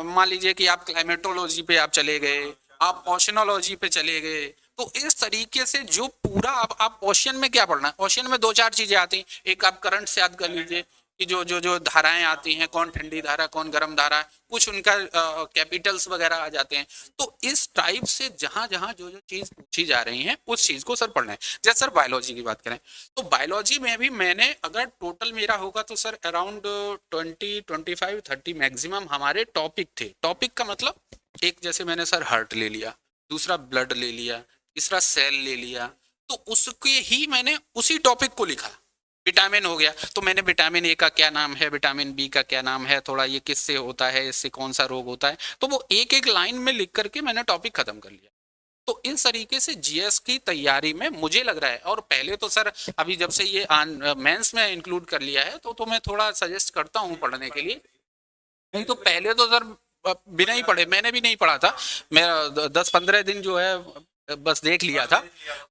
मान लीजिए कि आप क्लाइमेटोलॉजी पे आप चले गए, आप ओशनोलॉजी पे चले गए। तो इस तरीके से जो पूरा आप ओशन में क्या पढ़ना है, ओशन में 2-4 चीजें आती हैं। एक आप करंट से याद कर लीजिए कि जो धाराएं आती हैं, कौन ठंडी धारा कौन गर्म धारा, कुछ उनका कैपिटल्स वगैरह आ जाते हैं। तो इस टाइप से जहां जहां जो चीज पूछी जा रही है उस चीज को सर पढ़ना है। जैसे सर बायोलॉजी की बात करें तो बायोलॉजी में भी मैंने अगर टोटल मेरा होगा तो सर अराउंड 20-25-30 मैक्सिमम हमारे टॉपिक थे। टॉपिक का मतलब एक जैसे मैंने सर हार्ट ले लिया, दूसरा ब्लड ले लिया, तीसरा सेल ले लिया, तो उसके ही मैंने उसी टॉपिक को लिखा। विटामिन हो गया तो मैंने विटामिन ए का क्या नाम है, विटामिन बी का क्या नाम है, थोड़ा ये किससे होता है, इससे कौन सा रोग होता है, तो वो एक लाइन में लिख करके मैंने टॉपिक खत्म कर लिया। तो इस तरीके से जीएस की तैयारी में मुझे लग रहा है, और पहले तो सर अभी जब से ये मेंस में इंक्लूड कर लिया है तो मैं थोड़ा सजेस्ट करता हूँ पढ़ने के लिए। नहीं तो पहले तो सर बिना ही पढ़े, मैंने भी नहीं पढ़ा था, मेरा 10-15 दिन जो है बस देख लिया था।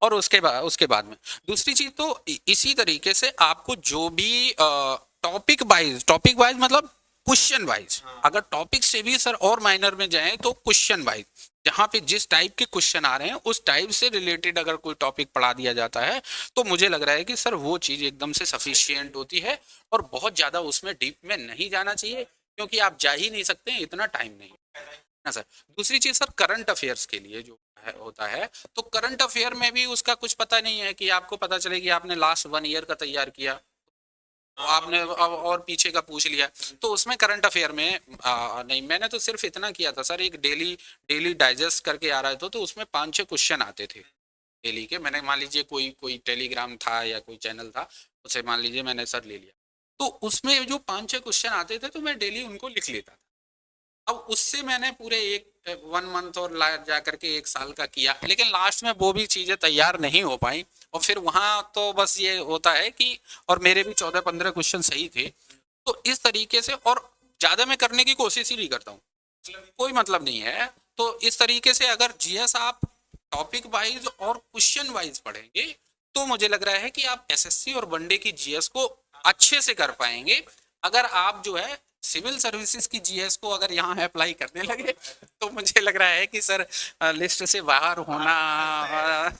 और उसके बाद में दूसरी चीज तो इसी तरीके से आपको जो भी टॉपिक वाइज मतलब क्वेश्चन वाइज, अगर टॉपिक से भी सर और माइनर में जाएं तो क्वेश्चन वाइज जहां पे जिस टाइप के क्वेश्चन आ रहे हैं उस टाइप से रिलेटेड अगर कोई टॉपिक पढ़ा दिया जाता है तो मुझे लग रहा है कि सर वो चीज एकदम से सफिशिएंट होती है और बहुत ज्यादा उसमें डीप में नहीं जाना चाहिए। क्योंकि आप जा ही नहीं सकते हैं, इतना टाइम नहीं है ना सर। दूसरी चीज सर, करंट अफेयर्स के लिए जो होता है, तो करंट अफेयर में भी उसका कुछ पता नहीं है कि आपको पता चले कि आपने लास्ट 1 ईयर का तैयार किया, तो आपने और पीछे का पूछ लिया, तो उसमें करंट अफेयर में नहीं। मैंने तो सिर्फ इतना किया था सर, एक डेली डेली डाइजेस्ट करके आ रहा था, तो उसमें 5-6 क्वेश्चन आते थे डेली के। मैंने मान लीजिए कोई कोई टेलीग्राम था या कोई चैनल था, उसे मान लीजिए मैंने सर ले लिया, तो उसमें जो 5-6 क्वेश्चन आते थे तो मैं डेली उनको लिख लेता था। अब उससे मैंने पूरे एक 1 मंथ और जा करके 1 साल का किया, लेकिन लास्ट में वो भी चीज़ें तैयार नहीं हो पाई। और फिर वहाँ तो बस ये होता है कि, और मेरे भी 14-15 क्वेश्चन सही थे, तो इस तरीके से, और ज़्यादा मैं करने की कोशिश ही नहीं करता हूँ, कोई मतलब नहीं है। तो इस तरीके से अगर जीएस आप टॉपिक वाइज और क्वेश्चन वाइज पढ़ेंगे, तो मुझे लग रहा है कि आप एसएससी और वनडे की जीएस को अच्छे से कर पाएंगे। अगर आप जो है सिविल सर्विसेज की जीएस को अगर यहाँ अप्लाई करने लगे, तो मुझे लग रहा है कि सर लिस्ट से बाहर होना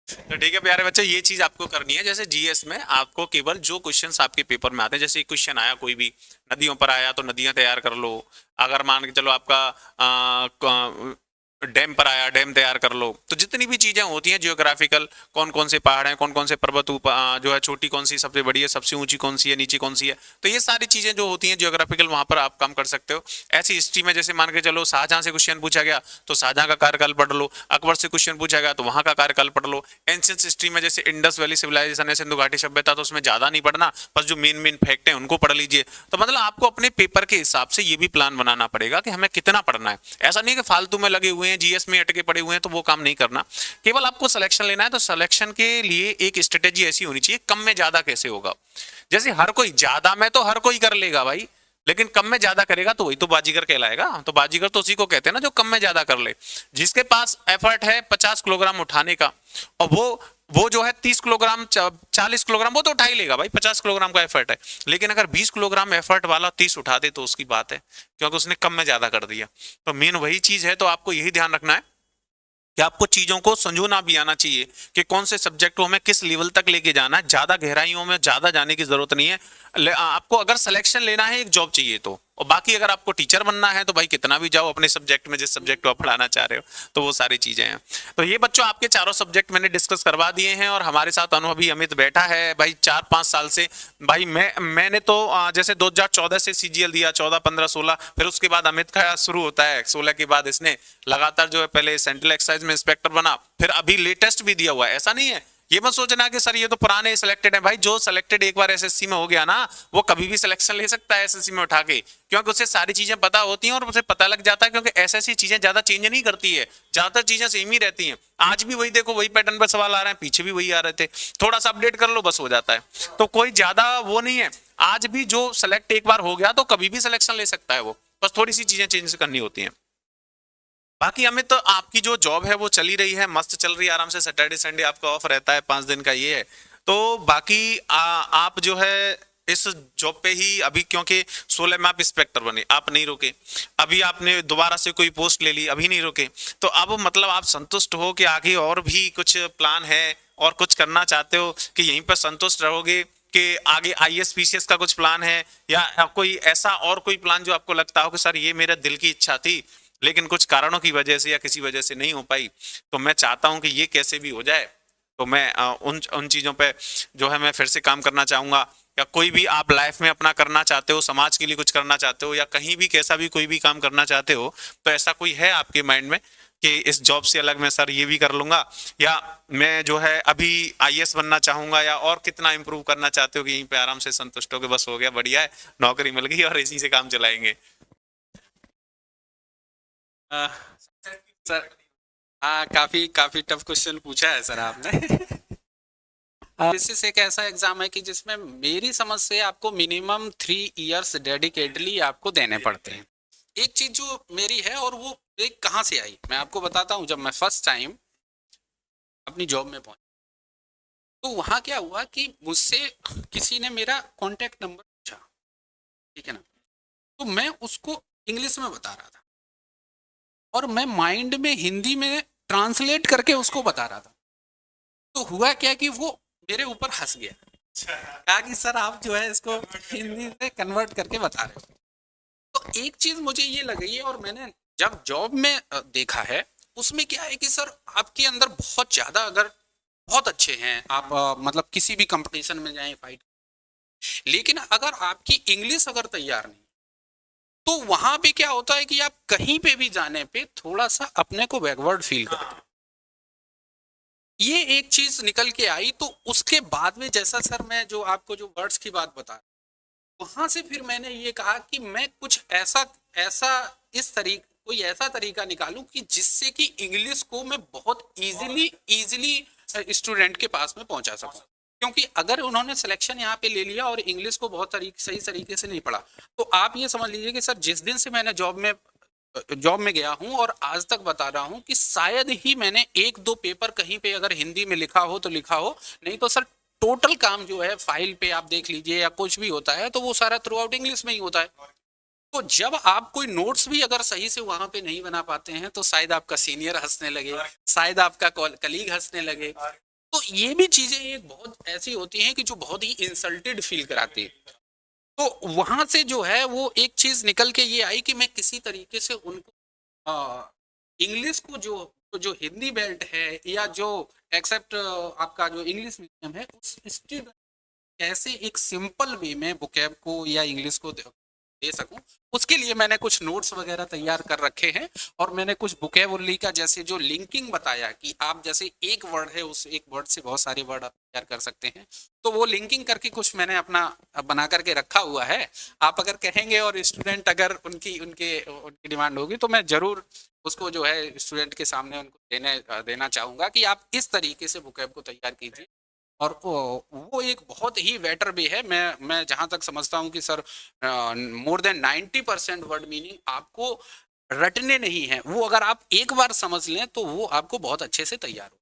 तो ठीक है प्यारे बच्चे, ये चीज आपको करनी है। जैसे जीएस में आपको केवल जो क्वेश्चंस आपके पेपर में आते हैं, जैसे क्वेश्चन आया कोई भी नदियों पर आया तो नदियां तैयार कर लो। अगर मान के चलो आपका डैम पर आया, डैम तैयार कर लो। तो जितनी भी चीजें होती हैं जियोग्राफिकल, कौन कौन से पहाड़ हैं, कौन कौन से पर्वत जो है, छोटी कौन सी सबसे बड़ी है, सबसे ऊंची कौन सी है, नीचे कौन सी है, तो ये सारी चीजें जो होती हैं जियोग्राफिकल, वहां पर आप काम कर सकते हो। ऐसी हिस्ट्री में जैसे मान के चलो शाहजहां से क्वेश्चन पूछा गया तो शाहजहां का कार्यकाल पढ़ लो, अकबर से क्वेश्चन पूछा गया तो वहां का कार्यकाल पढ़ लो। एंशियंट हिस्ट्री में जैसे इंडस वैली सिविलाइजेशन है, सिंधु घाटी सभ्यता, तो उसमें ज्यादा नहीं पढ़ना, बस जो मेन मेन फैक्ट है उनको पढ़ लीजिए। तो मतलब आपको अपने पेपर के हिसाब से ये भी प्लान बनाना पड़ेगा कि हमें कितना पढ़ना है। ऐसा नहीं कि फालतू में लगे हुए हैं, जीएस में अटके पड़े हुए हैं, तो वो काम नहीं करना। केवल आपको सिलेक्शन लेना है, तो सिलेक्शन के लिए एक स्ट्रेटेजी ऐसी होनी चाहिए, कम में ज्यादा कैसे होगा। जैसे हर कोई ज्यादा में तो हर कोई कर लेगा भाई, लेकिन कम में ज्यादा करेगा तो वही तो बाजीगर कहलाएगा। तो बाजीगर तो उसी को कहते हैं ना जो कम में ज्यादा कर ले। जिसके पास एफर्ट है 50 किलोग्राम उठाने का, और वो जो है 30 किलोग्राम 40 किलोग्राम वो तो उठा ही लेगा भाई, 50 किलोग्राम का एफर्ट है। लेकिन अगर 20 किलोग्राम एफर्ट वाला 30 उठा दे तो उसकी बात है, क्योंकि उसने कम में ज्यादा कर दिया। तो मेन वही चीज है। तो आपको यही ध्यान रखना है कि आपको चीजों को संजोना भी आना चाहिए कि कौन से सब्जेक्ट को हमें किस लेवल तक लेके जाना है। ज्यादा गहराइयों में ज्यादा जाने की जरूरत नहीं है। आपको अगर सिलेक्शन लेना है, एक जॉब चाहिए तो, और बाकी अगर आपको टीचर बनना है तो भाई कितना भी जाओ अपने सब्जेक्ट में, जिस सब्जेक्ट को आप पढ़ाना चाह रहे हो। तो वो सारी चीजें हैं। तो ये बच्चों आपके चारों सब्जेक्ट मैंने डिस्कस करवा दिए हैं, और हमारे साथ अनुभवी अमित बैठा है भाई 4-5 साल से। भाई मैंने तो जैसे 2014 से सीजीएल दिया, 14, 15, 16, फिर उसके बाद अमित का शुरू होता है 16 के बाद। इसने लगातार जो है पहले सेंट्रल एक्साइज में इंस्पेक्टर बना, फिर अभी लेटेस्ट भी दिया हुआ है। ऐसा नहीं है ये मत सोचना कि सर ये तो पुराने सिलेक्टेड है। भाई जो सिलेक्टेड एक बार एसएससी में हो गया ना, वो कभी भी सिलेक्शन ले सकता है एसएससी में उठा के, क्योंकि उसे सारी चीजें पता होती हैं और उसे पता लग जाता है। क्योंकि एसएससी चीजें ज्यादा चेंज नहीं करती है, ज्यादातर चीजें सेम ही रहती हैं। आज भी वही देखो, वही पैटर्न पर सवाल आ रहे हैं, पीछे भी वही आ रहे थे, थोड़ा सा अपडेट कर लो बस हो जाता है। तो कोई ज्यादा वो नहीं है। आज भी जो सेलेक्ट एक बार हो गया तो कभी भी सिलेक्शन ले सकता है वो, बस थोड़ी सी चीजें चेंज करनी होती हैं। बाकी हमें तो आपकी जो जॉब है वो चली रही है, मस्त चल रही है, आराम से। सैटरडे संडे आपका ऑफ रहता है, 5 दिन का ये है। तो बाकी आप जो है इस जॉब पे ही अभी, क्योंकि 16 में आप इंस्पेक्टर बने, आप नहीं रुके। अभी आपने दोबारा से कोई पोस्ट ले ली, अभी नहीं रुके। तो अब मतलब आप संतुष्ट हो कि आगे और भी कुछ प्लान है और कुछ करना चाहते हो, कि यहीं पर संतुष्ट रहोगे, कि आगे आईएएस पीसीएस का कुछ प्लान है, या कोई ऐसा और कोई प्लान जो आपको लगता हो कि सर ये मेरा दिल की इच्छा थी लेकिन कुछ कारणों की वजह से या किसी वजह से नहीं हो पाई, तो मैं चाहता हूं कि ये कैसे भी हो जाए। तो मैं उन चीज़ों पे जो है मैं फिर से काम करना चाहूँगा। या कोई भी आप लाइफ में अपना करना चाहते हो, समाज के लिए कुछ करना चाहते हो, या कहीं भी कैसा भी कोई भी काम करना चाहते हो, तो ऐसा कोई है आपके माइंड में कि इस जॉब से अलग मैं सर ये भी कर लूँगा, या मैं जो है अभी आईएएस बनना चाहूँगा, या और कितना इंप्रूव करना चाहते हो कि यहीं पे आराम से संतुष्ट हो के बस हो गया, बढ़िया है, नौकरी मिल गई और इसी से काम चलाएंगे। सर हाँ, काफी काफी टफ क्वेश्चन पूछा है सर आपने। दिस एक ऐसा एग्जाम है कि जिसमें मेरी समझ से आपको मिनिमम 3 इयर्स डेडिकेटली आपको देने पड़ते हैं। एक चीज जो मेरी है, और वो एक कहाँ से आई मैं आपको बताता हूँ। जब मैं फर्स्ट टाइम अपनी जॉब में पहुंचा, तो वहाँ क्या हुआ कि मुझसे किसी ने मेरा कॉन्टेक्ट नंबर पूछा, ठीक है ना, तो मैं उसको इंग्लिश में बता रहा था, और मैं माइंड में हिंदी में ट्रांसलेट करके उसको बता रहा था। तो हुआ क्या कि वो मेरे ऊपर हंस गया कहा कि सर आप जो है इसको हिंदी से कन्वर्ट करके बता रहे हो। तो एक चीज मुझे ये लगी है, और मैंने जब जॉब में देखा है, उसमें क्या है कि सर आपके अंदर बहुत ज्यादा, अगर बहुत अच्छे हैं आप, मतलब किसी भी कंपटीशन में जाएं फाइट, लेकिन अगर आपकी इंग्लिश अगर तैयार नहीं, तो वहां पे क्या होता है कि आप कहीं पे भी जाने पे थोड़ा सा अपने को बैकवर्ड फील करते हैं। ये एक चीज निकल के आई, तो उसके बाद में जैसा सर मैं जो आपको जो वर्ड्स की बात बता, वहां से फिर मैंने ये कहा कि मैं कुछ ऐसा ऐसा इस तरीके कोई ऐसा तरीका निकालूं कि जिससे कि इंग्लिश को मैं बहुत इजीली स्टूडेंट के पास में पहुंचा सकूं। क्योंकि अगर उन्होंने सिलेक्शन यहाँ पे ले लिया और इंग्लिश को बहुत सही तरीके से नहीं पढ़ा, तो आप ये समझ लीजिए कि सर जिस दिन से मैंने जॉब में गया हूं और आज तक बता रहा हूं कि शायद ही मैंने एक दो पेपर कहीं पे अगर हिंदी में लिखा हो तो लिखा हो, नहीं तो सर टोटल काम जो है फाइल पे आप देख लीजिए या कुछ भी होता है तो वो सारा थ्रू आउट इंग्लिश में ही होता है। तो जब आप कोई नोट्स भी अगर सही से वहां पे नहीं बना पाते हैं, तो शायद आपका सीनियर हंसने लगे, शायद आपका कलीग हंसने लगे। तो ये भी चीजें एक बहुत ऐसी होती हैं कि जो बहुत ही इंसल्टेड फील कराती है। तो वहां से जो है वो एक चीज निकल के ये आई कि मैं किसी तरीके से उनको इंग्लिश को जो हिंदी बेल्ट है या जो एक्सेप्ट आपका जो इंग्लिश मीडियम है, उस स्टूडेंट कैसे एक सिंपल वे में वोकैब को या इंग्लिश को दे सकूं, उसके लिए मैंने कुछ नोट्स वगैरह तैयार कर रखे हैं। और मैंने कुछ वोकैबुलरी का जैसे जो लिंकिंग बताया कि आप जैसे एक वर्ड है, उस एक वर्ड से बहुत सारे वर्ड आप तैयार कर सकते हैं, तो वो लिंकिंग करके कुछ मैंने अपना बना करके रखा हुआ है। आप अगर कहेंगे और स्टूडेंट अगर उनकी डिमांड होगी, तो मैं जरूर उसको जो है स्टूडेंट के सामने उनको देना चाहूंगा कि आप इस तरीके से वोकैब को तैयार कीजिए। और वो एक बहुत ही बेटर वे है। मैं जहां तक समझता हूं कि sir more than 90% word meaning आपको रटने नहीं है, वो अगर आप एक बार समझ लें तो वो आपको बहुत अच्छे से तैयार हो।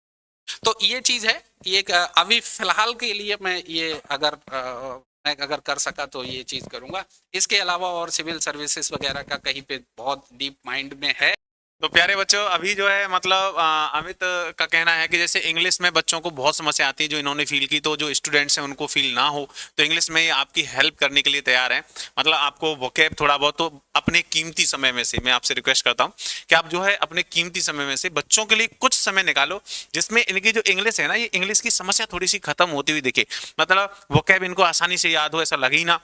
तो ये चीज है, ये अभी फिलहाल के लिए मैं ये मैं अगर कर सका तो ये चीज करूंगा। इसके अलावा और सिविल सर्विसेज वगैरह का कहीं पे बहुत डीप माइंड में है। तो प्यारे बच्चों, अभी जो है मतलब अमित का कहना है कि जैसे इंग्लिश में बच्चों को बहुत समस्या आती है जो इन्होंने फील की, तो जो स्टूडेंट्स हैं उनको फील ना हो, तो इंग्लिश में ये आपकी हेल्प करने के लिए तैयार है। मतलब आपको वोकैब थोड़ा बहुत तो अपने कीमती समय में से मैं आपसे रिक्वेस्ट करता हूँ कि आप जो है अपने कीमती समय में से बच्चों के लिए कुछ समय निकालो, जिसमें इनकी जो इंग्लिश है ना, ये इंग्लिश की समस्या थोड़ी सी खत्म होती हुई दिखे। मतलब वोकैब इनको आसानी से याद हो, ऐसा लगे ही ना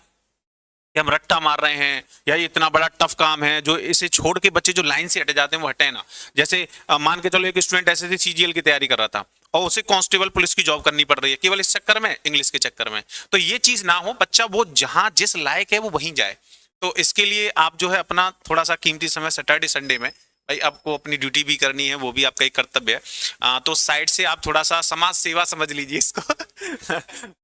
कि हम रट्टा मार रहे हैं या ये इतना बड़ा टफ काम है जो इसे छोड़ के बच्चे जो लाइन से हटे जाते हैं वो हटे ना। जैसे मान के चलो एक स्टूडेंट ऐसे थे सीजीएल की तैयारी कर रहा था और उसे कांस्टेबल पुलिस की जॉब करनी पड़ रही है केवल इस चक्कर में, इंग्लिश के चक्कर में। तो ये चीज ना हो, बच्चा वो जहां जिस लायक है वो वहीं जाए। तो इसके लिए आप जो है अपना थोड़ा सा कीमती समय सैटरडे संडे में, भाई आपको अपनी ड्यूटी भी करनी है, वो भी आपका एक कर्तव्य है, तो साइड से आप थोड़ा सा समाज सेवा समझ लीजिए इसको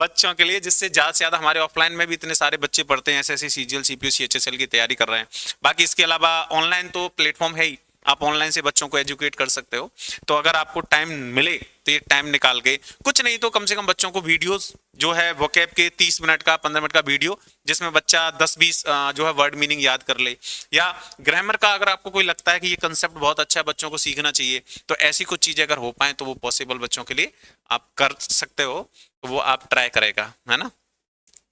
बच्चों के लिए, जिससे ज्यादा से ज्यादा हमारे ऑफलाइन में भी इतने सारे बच्चे पढ़ते हैं, एसएससी सीजीएल सीपीयू सीएचएसएल की तैयारी कर रहे हैं। बाकी इसके अलावा ऑनलाइन तो प्लेटफॉर्म है ही, आप ऑनलाइन से बच्चों को एजुकेट कर सकते हो। तो अगर आपको टाइम मिले तो ये टाइम निकाल के, कुछ नहीं तो कम से कम बच्चों को वीडियोस जो है वोकैब के 30 मिनट का 15 मिनट का वीडियो, जिसमें बच्चा 10-20 जो है वर्ड मीनिंग याद कर ले, या ग्रामर का अगर आपको कोई लगता है कि ये कंसेप्ट बहुत अच्छा है बच्चों को सीखना चाहिए, तो ऐसी कुछ चीजें अगर हो पाए तो वो पॉसिबल बच्चों के लिए आप कर सकते हो, तो वो आप ट्राई करेगा, है ना।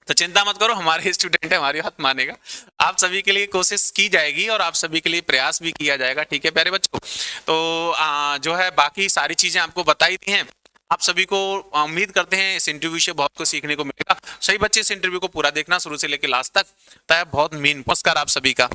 तो चिंता मत करो, हमारे स्टूडेंट है, हमारी बात मानेगा। आप सभी के लिए कोशिश की जाएगी और आप सभी के लिए प्रयास भी किया जाएगा, ठीक है प्यारे बच्चों। तो जो है बाकी सारी चीजें आपको बताई दी हैं। आप सभी को उम्मीद करते हैं इस इंटरव्यू से बहुत कुछ सीखने को मिलेगा। सही बच्चे इस इंटरव्यू को पूरा देखना शुरू से लेकर लास्ट तक, तय बहुत मीन। नमस्कार आप सभी का।